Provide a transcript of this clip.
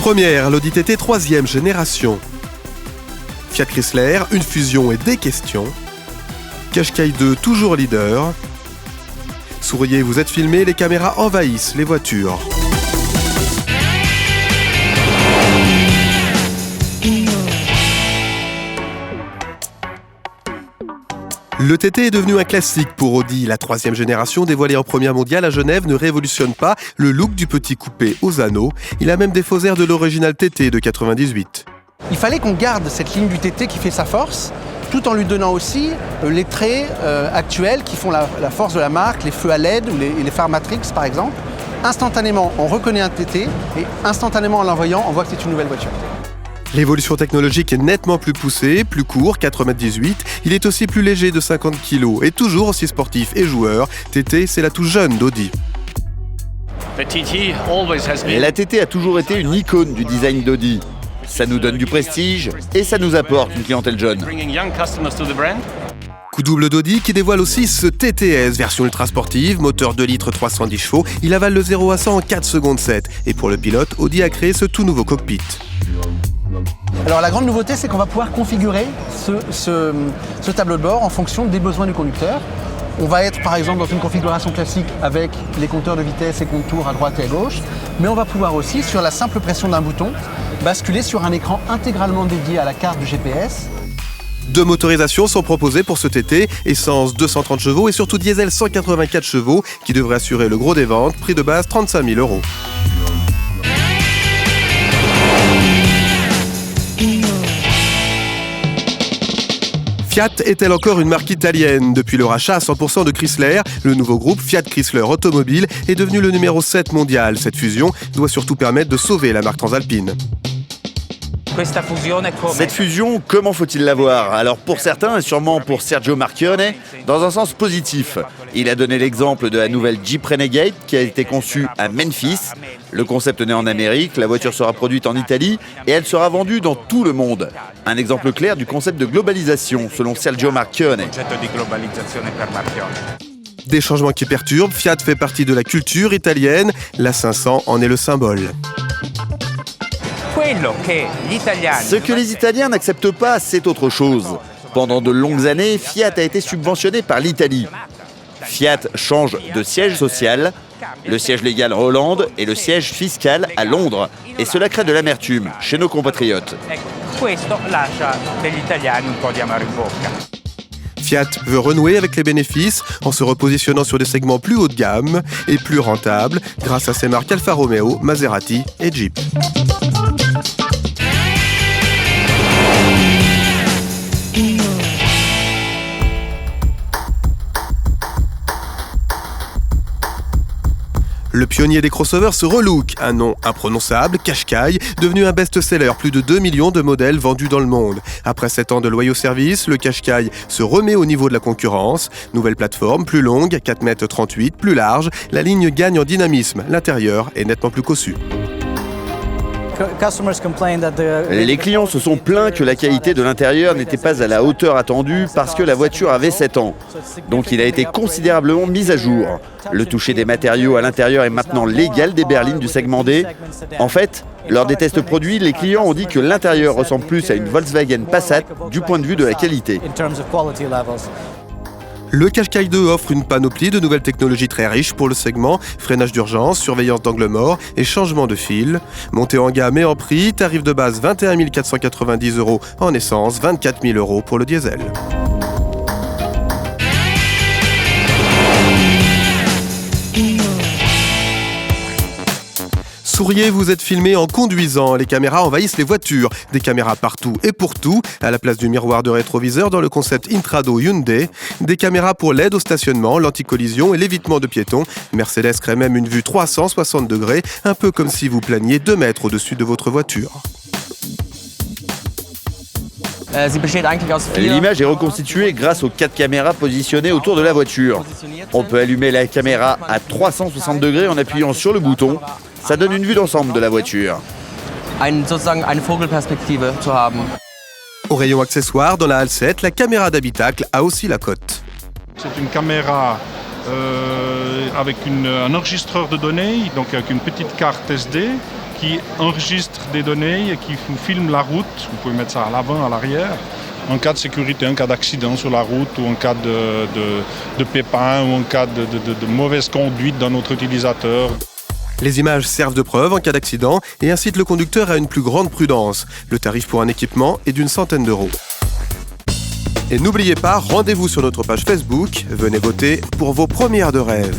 Première, l'Audi TT 3e génération. Fiat Chrysler, une fusion et des questions. Qashqai 2, toujours leader. Souriez, vous êtes filmé, les caméras envahissent les voitures. Le TT est devenu un classique pour Audi. La 3e génération, dévoilée en première mondiale à Genève, ne révolutionne pas le look du petit coupé aux anneaux. Il a même des faux airs de l'original TT de 98. Il fallait qu'on garde cette ligne du TT qui fait sa force, tout en lui donnant aussi les traits actuels qui font la force de la marque, les feux à LED ou les phares Matrix par exemple. Instantanément, on reconnaît un TT et instantanément en l'envoyant, on voit que c'est une nouvelle voiture. L'évolution technologique est nettement plus poussée, plus court, 4,18 m. Il est aussi plus léger de 50 kg et toujours aussi sportif et joueur. TT, c'est la touche jeune d'Audi. La TT a toujours été une icône du design d'Audi. Ça nous donne du prestige et ça nous apporte une clientèle jeune. Coup double d'Audi qui dévoile aussi ce TTS, version ultra sportive, moteur 2 litres 310 chevaux. Il avale le 0 à 100 en 4 secondes 7. Et pour le pilote, Audi a créé ce tout nouveau cockpit. Alors la grande nouveauté, c'est qu'on va pouvoir configurer ce tableau de bord en fonction des besoins du conducteur. On va être par exemple dans une configuration classique avec les compteurs de vitesse et contours à droite et à gauche, mais on va pouvoir aussi, sur la simple pression d'un bouton, basculer sur un écran intégralement dédié à la carte du GPS. 2 motorisations sont proposées pour ce TT, essence 230 chevaux et surtout diesel 184 chevaux qui devrait assurer le gros des ventes, prix de base 35 000 €. Fiat est-elle encore une marque italienne? Depuis le rachat à 100% de Chrysler, le nouveau groupe Fiat Chrysler Automobile est devenu le numéro 7 mondial. Cette fusion doit surtout permettre de sauver la marque transalpine. Cette fusion, comment faut-il la voir? Alors pour certains, et sûrement pour Sergio Marchionne, dans un sens positif. Il a donné l'exemple de la nouvelle Jeep Renegade qui a été conçue à Memphis. Le concept né en Amérique, la voiture sera produite en Italie et elle sera vendue dans tout le monde. Un exemple clair du concept de globalisation selon Sergio Marchionne. Des changements qui perturbent, Fiat fait partie de la culture italienne, la 500 en est le symbole. Ce que les Italiens n'acceptent pas, c'est autre chose. Pendant de longues années, Fiat a été subventionné par l'Italie. Fiat change de siège social, le siège légal en Hollande et le siège fiscal à Londres. Et cela crée de l'amertume chez nos compatriotes. Fiat veut renouer avec les bénéfices en se repositionnant sur des segments plus haut de gamme et plus rentables grâce à ses marques Alfa Romeo, Maserati et Jeep. Le pionnier des crossovers se relook, un nom imprononçable, Qashqai, devenu un best-seller, plus de 2 millions de modèles vendus dans le monde. Après 7 ans de loyaux services, le Qashqai se remet au niveau de la concurrence. Nouvelle plateforme, plus longue, 4,38 m, plus large, la ligne gagne en dynamisme, l'intérieur est nettement plus cossu. Les clients se sont plaints que la qualité de l'intérieur n'était pas à la hauteur attendue parce que la voiture avait 7 ans. Donc il a été considérablement mis à jour. Le toucher des matériaux à l'intérieur est maintenant l'égal des berlines du segment D. En fait, lors des tests produits, les clients ont dit que l'intérieur ressemble plus à une Volkswagen Passat du point de vue de la qualité. Le Qashqai 2 offre une panoplie de nouvelles technologies très riches pour le segment, freinage d'urgence, surveillance d'angle mort et changement de fil. Montée en gamme et en prix, tarif de base 21 490 € en essence, 24 000 € pour le diesel. Souriez, vous êtes filmé en conduisant. Les caméras envahissent les voitures. Des caméras partout et pour tout. À la place du miroir de rétroviseur dans le concept Intrado Hyundai. Des caméras pour l'aide au stationnement, l'anticollision et l'évitement de piétons. Mercedes crée même une vue 360 degrés, un peu comme si vous planiez 2 mètres au-dessus de votre voiture. L'image est reconstituée grâce aux 4 caméras positionnées autour de la voiture. On peut allumer la caméra à 360 degrés en appuyant sur le bouton. Ça donne une vue d'ensemble de la voiture. Au rayon accessoires, dans la halle 7, la caméra d'habitacle a aussi la cote. C'est une caméra avec un enregistreur de données, donc avec une petite carte SD, qui enregistre des données et qui vous filme la route. Vous pouvez mettre ça à l'avant, à l'arrière, en cas de sécurité, en cas d'accident sur la route ou en cas de pépin ou en cas de mauvaise conduite d'un autre utilisateur. Les images servent de preuve en cas d'accident et incitent le conducteur à une plus grande prudence. Le tarif pour un équipement est d'une centaine d'euros. Et n'oubliez pas, rendez-vous sur notre page Facebook. Venez voter pour vos premières de rêve.